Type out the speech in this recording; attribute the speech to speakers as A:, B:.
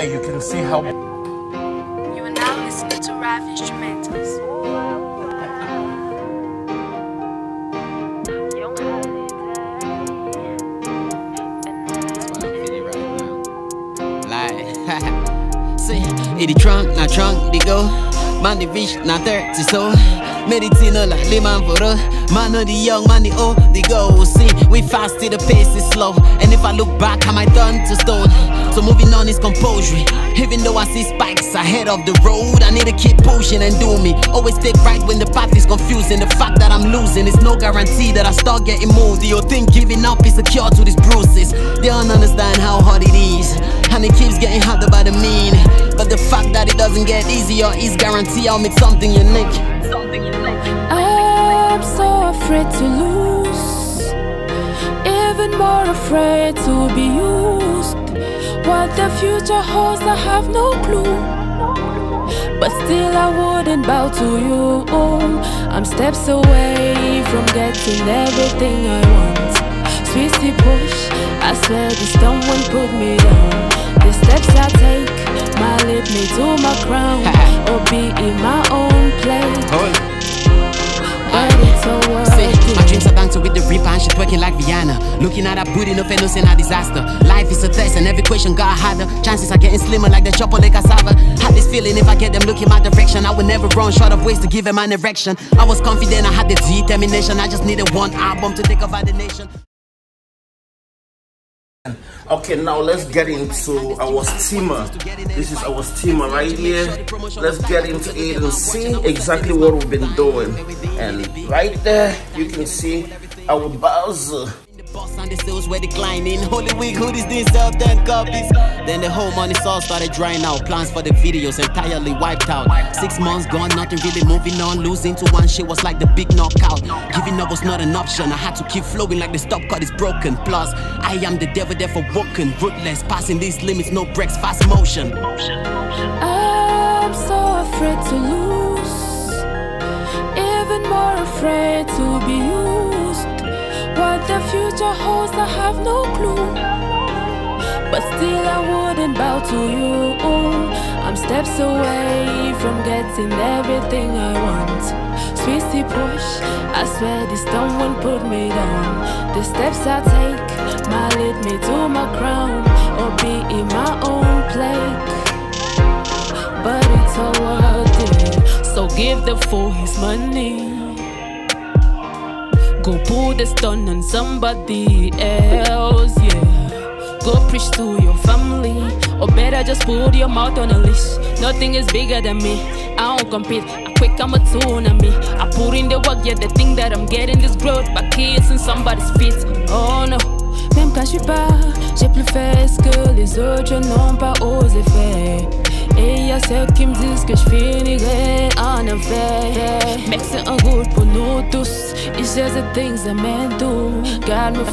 A: You can see how.
B: You are now listening to Rav Instrumentals.
C: See, it trunk, not trunk, they go. Man, the rich, not 30, so. Medicine, like Liman for the man of the young, man, the old, they go. See, we fast, the pace is slow. And if I look back, I might turn to stone. So moving on is composure. Even though I see spikes ahead of the road, I need to keep pushing and do me. Always take right when the path is confusing. The fact that I'm losing is no guarantee that I start getting moved. You think giving up is a cure to these bruises. They don't understand how hard it is, and it keeps getting harder by the meaning. But the fact that it doesn't get easier is guarantee I'll make something unique.
D: I'm so afraid to lose, even more afraid to be used. What the future holds, I have no clue, but still I wouldn't bow to you. I'm steps away from getting everything I want. Sweetie push, I swear this stone won't put me down. The steps I take might lead me to my crown, or be in my own place. But it's so worth it.
C: My dreams are dancing with the reaper and she twerking like Rihanna. Looking at her booty, no fair, no saying a disaster. Life is a test and every question got harder. Chances are getting slimmer like the chopper, like cassava. Had this feeling if I get them looking my direction, I would never run short of ways to give them an erection. I was confident, I had the determination. I just needed one album to take over the nation.
A: Okay, now let's get into our steamer. This is our steamer right here. Let's get into it and see exactly what we've been doing. And right there, you can see our Bowser.
C: Boss on the sales were declining. Holy week hoodies didn't sell 10 copies. Then the whole money all started drying out. Plans for the videos entirely wiped out. 6 months gone, nothing really moving on. Losing to one shit was like the big knockout. Giving up was not an option. I had to keep flowing like the stop cut is broken. Plus, I am the devil therefore woken. Ruthless, passing these limits, no breaks, fast motion.
D: I'm so afraid to lose, even more afraid to be used. What the future holds, I have no clue, but still I wouldn't bow to you. I'm steps away from getting everything I want. Sweetie push, I swear this stone won't put me down. The steps I take might lead me to my crown, or be in my own place. But it's all worth it, so give the fool his money. Go put the stun on somebody else, yeah. Go preach to your family, or better just put your mouth on a leash. Nothing is bigger than me, I don't compete. I quick, I'm a tune on me. I put in the work, yeah, the thing that I'm getting this growth. By kids in somebody's feet, oh no. Même quand je suis pas, j'ai plus fait ce que les autres n'ont pas osé faire. Et y'a ceux qui me disent que je finirai en enfer. Mais c'est un goût pour nous tous. It's just the things I meant to. God me